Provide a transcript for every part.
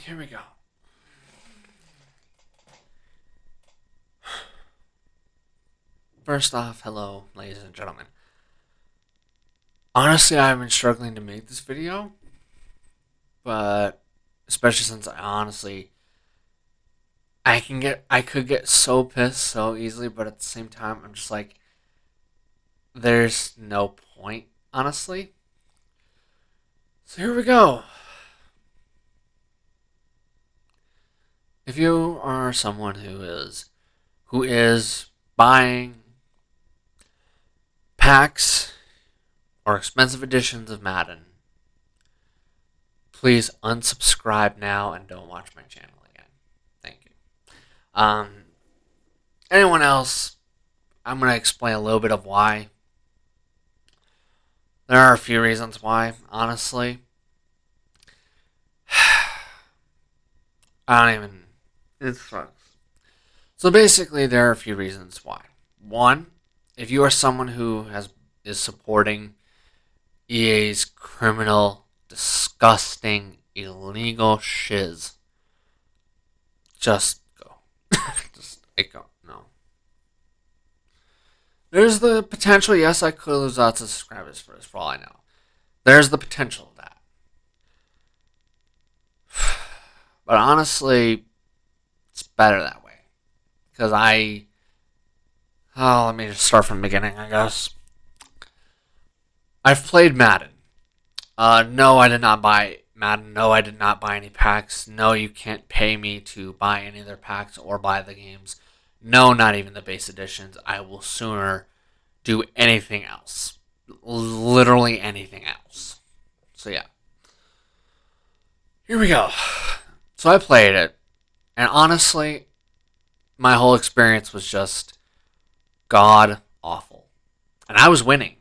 Here we go. First off, hello, ladies and gentlemen. Honestly, I've been struggling to make this video, but especially since I could get so pissed so easily, but at the same time, I'm just like, there's no point, honestly. So here we go. If you are someone who is buying packs or expensive editions of Madden, please unsubscribe now and don't watch my channel again. Thank you. Um, anyone else, I'm going to explain a little bit of why. There are a few reasons why, honestly. I don't even. It sucks. So basically, there are a few reasons why. One, if you are someone who is supporting EA's criminal, disgusting, illegal shiz, just go. Go. No. There's the potential, yes, I could lose lots of subscribers for this, for all I know. There's the potential of that. But honestly, it's better that way. Because let me just start from the beginning, I guess. I've played Madden. No, I did not buy Madden. No, I did not buy any packs. No, you can't pay me to buy any of their packs or buy the games. No, not even the base editions. I will sooner do anything else. Literally anything else. So, yeah. Here we go. So, I played it. And honestly, my whole experience was just god awful. And I was winning.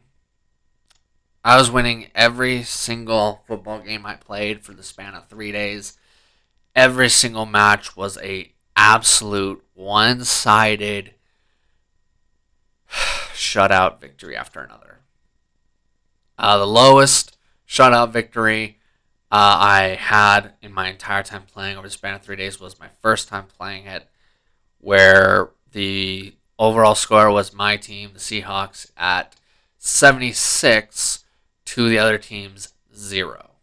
I was winning every single football game I played for the span of 3 days. Every single match was a absolute one-sided shutout victory after another. The lowest shutout victory I had in my entire time playing over the span of 3 days was my first time playing it, where the overall score was my team, the Seahawks, at 76 to the other team's 0.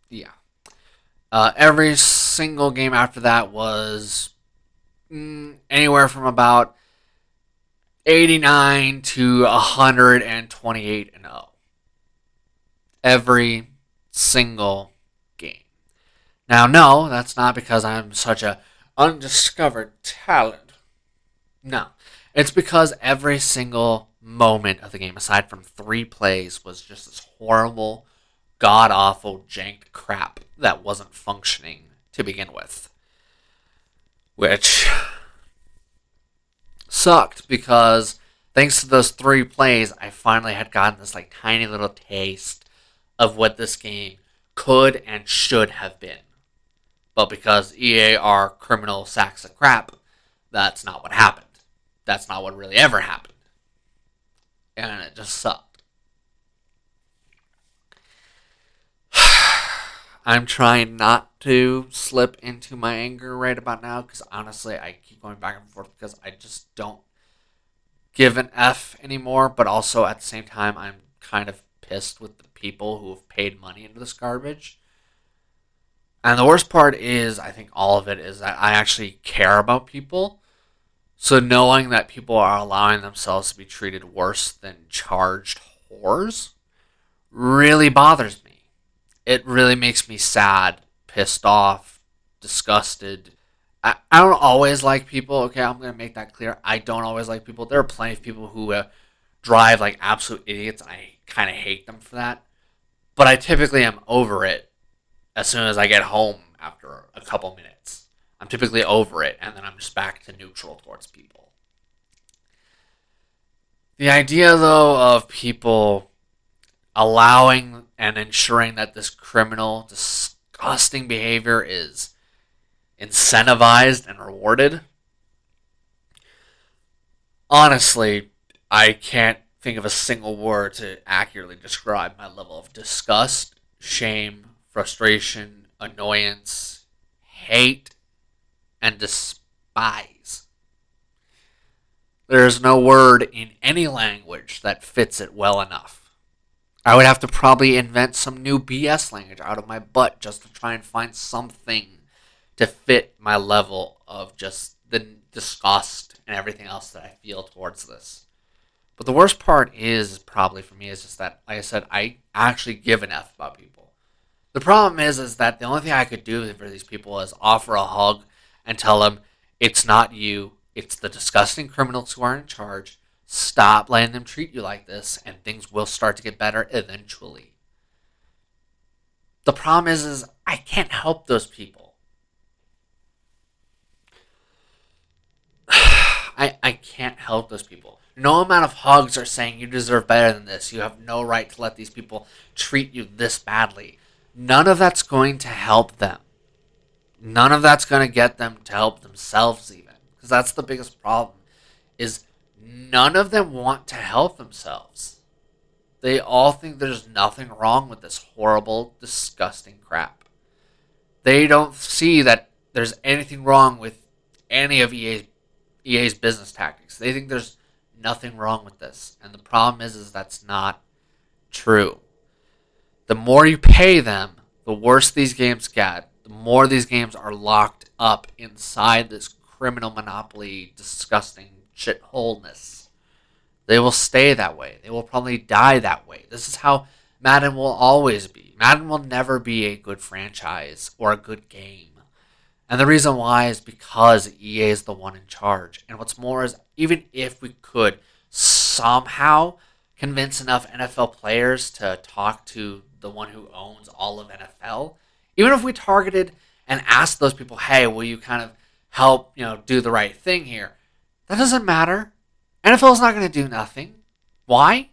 Yeah. Every single game after that was anywhere from about 89 to 128 and 0. Every single game. Now, no, that's not because I'm such a undiscovered talent. No. It's because every single moment of the game, aside from 3 plays, was just this horrible, god awful, janked crap that wasn't functioning to begin with. Which sucked because thanks to those 3 plays, I finally had gotten this like tiny little taste of what this game could and should have been. But because EA are criminal sacks of crap, that's not what happened. That's not what really ever happened. And it just sucked. I'm trying not to slip into my anger right about now because honestly, I keep going back and forth because I just don't give an F anymore. But also at the same time, I'm kind of pissed with the people who have paid money into this garbage. And the worst part is, I think all of it is that I actually care about people. So knowing that people are allowing themselves to be treated worse than charged whores really bothers me. It really makes me sad, pissed off, disgusted. I don't always like people. Okay, I'm going to make that clear. I don't always like people. There are plenty of people who drive like absolute idiots. I kind of hate them for that. But I typically am over it as soon as I get home after a couple minutes. I'm typically over it, and then I'm just back to neutral towards people. The idea, though, of people allowing and ensuring that this criminal, disgusting behavior is incentivized and rewarded. Honestly, I can't think of a single word to accurately describe my level of disgust, shame, frustration, annoyance, hate, and despise. There is no word in any language that fits it well enough. I would have to probably invent some new BS language out of my butt just to try and find something to fit my level of just the disgust and everything else that I feel towards this. But the worst part is probably for me is just that, like I said, I actually give an F about people. The problem is that the only thing I could do for these people is offer a hug and tell them it's not you, it's the disgusting criminals who are in charge. Stop letting them treat you like this, and things will start to get better eventually. The problem is I can't help those people. I can't help those people. No amount of hugs are saying you deserve better than this. You have no right to let these people treat you this badly. None of that's going to help them. None of that's going to get them to help themselves even. Because that's the biggest problem is none of them want to help themselves. They all think there's nothing wrong with this horrible, disgusting crap. They don't see that there's anything wrong with any of EA's business tactics. They think there's nothing wrong with this. And the problem is that's not true. The more you pay them, the worse these games get. The more these games are locked up inside this criminal monopoly, disgusting shitholeness. They will stay that way. They will probably die that way. This is how Madden will always be. Madden will never be a good franchise or a good game. And the reason why is because EA is the one in charge. And what's more is even if we could somehow convince enough NFL players to talk to the one who owns all of NFL, even if we targeted and asked those people, hey, will you kind of help, do the right thing here? That doesn't matter. NFL is not going to do nothing. Why?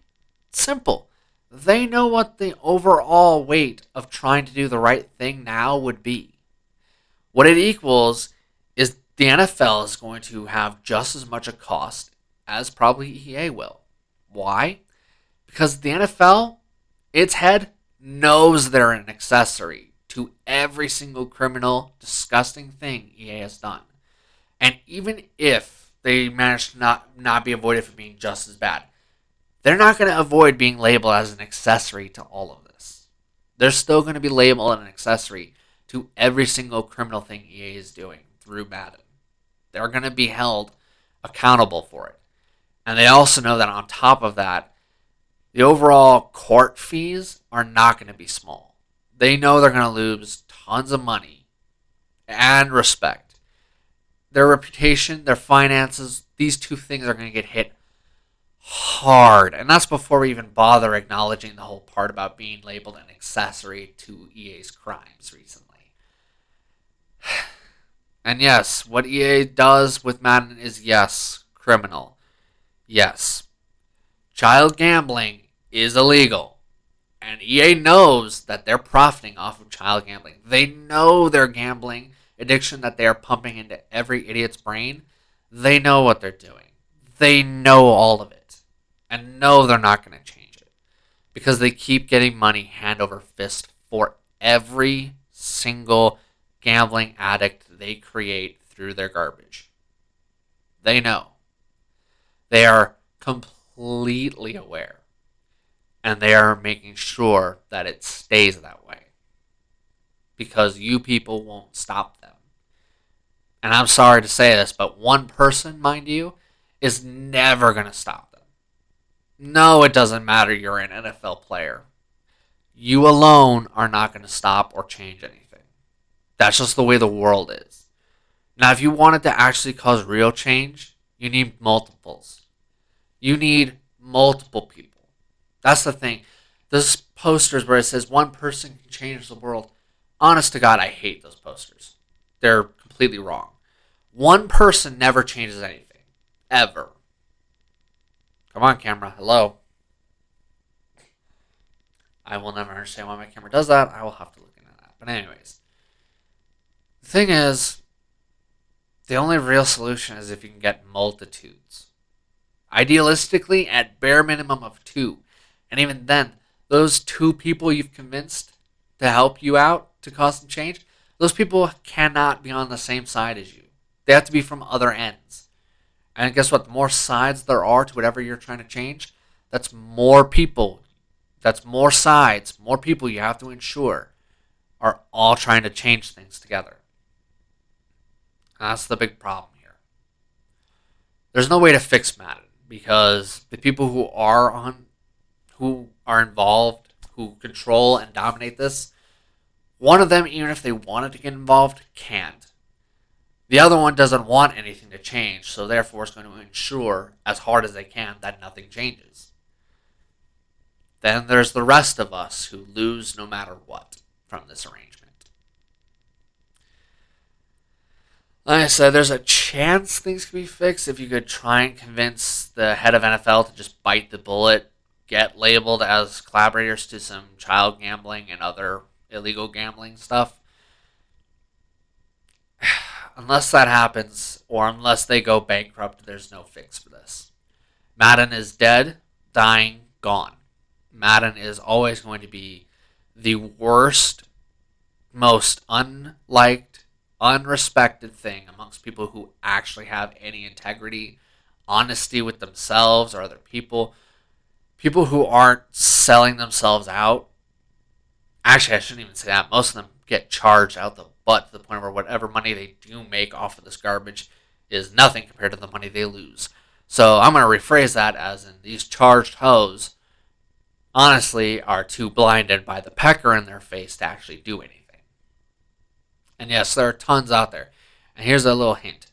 It's simple. They know what the overall weight of trying to do the right thing now would be. What it equals is the NFL is going to have just as much a cost as probably EA will. Why? Because the NFL, its head, knows they're an accessory to every single criminal, disgusting thing EA has done. And even if they manage to not be avoided from being just as bad, they're not going to avoid being labeled as an accessory to all of this. They're still going to be labeled an accessory to every single criminal thing EA is doing through Madden. They're going to be held accountable for it. And they also know that on top of that, the overall court fees are not going to be small. They know they're going to lose tons of money and respect. Their reputation, their finances, these two things are going to get hit hard. And that's before we even bother acknowledging the whole part about being labeled an accessory to EA's crimes recently. And yes, what EA does with Madden is, yes, criminal. Yes, child gambling is illegal. And EA knows that they're profiting off of child gambling. They know their gambling addiction that they are pumping into every idiot's brain. They know what they're doing. They know all of it. And know they're not going to change it. Because they keep getting money hand over fist for every single gambling addict they create through their garbage. They know. They are completely aware. And they are making sure that it stays that way. Because you people won't stop them. And I'm sorry to say this, but one person, mind you, is never going to stop them. No, it doesn't matter you're an NFL player. You alone are not going to stop or change anything. That's just the way the world is. Now, if you wanted to actually cause real change, you need multiples. You need multiple people. That's the thing. Those posters where it says one person can change the world. Honest to God, I hate those posters. They're completely wrong. One person never changes anything. Ever. Come on, camera. Hello. I will never understand why my camera does that. I will have to look into that. But anyways. The thing is, the only real solution is if you can get multitudes. Idealistically, at bare minimum of 2. And even then, those 2 people you've convinced, to help you out to cause some change, those people cannot be on the same side as you. They have to be from other ends. And guess what? The more sides there are to whatever you're trying to change, that's more people. That's more sides, more people you have to ensure are all trying to change things together. And that's the big problem here. There's no way to fix Madden because the people who are involved, who control and dominate this, one of them, even if they wanted to get involved, can't. The other one doesn't want anything to change, so therefore is going to ensure as hard as they can that nothing changes. Then there's the rest of us who lose no matter what from this arrangement. Like I said, there's a chance things can be fixed if you could try and convince the head of NFL to just bite the bullet, get labeled as collaborators to some child gambling and other illegal gambling stuff. Unless that happens, or unless they go bankrupt, there's no fix for this. Madden is dead, dying, gone. Madden is always going to be the worst, most unliked, unrespected thing amongst people who actually have any integrity, honesty with themselves or other people. People who aren't selling themselves out. Actually, I shouldn't even say that. Most of them get charged out the butt to the point where whatever money they do make off of this garbage is nothing compared to the money they lose. So I'm going to rephrase that as in these charged hoes honestly are too blinded by the pecker in their face to actually do anything. And yes, there are tons out there. And here's a little hint.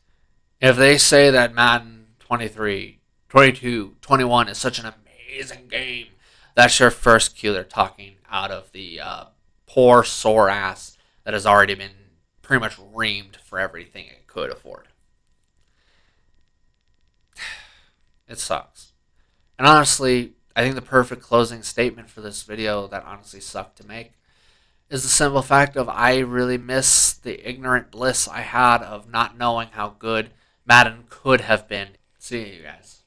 If they say that Madden 23, 22, 21 is such an amazing game, that's your first cue they're talking out of the poor, sore ass that has already been pretty much reamed for everything it could afford. It sucks. And honestly, I think the perfect closing statement for this video that honestly sucked to make is the simple fact of I really miss the ignorant bliss I had of not knowing how good Madden could have been. See you guys.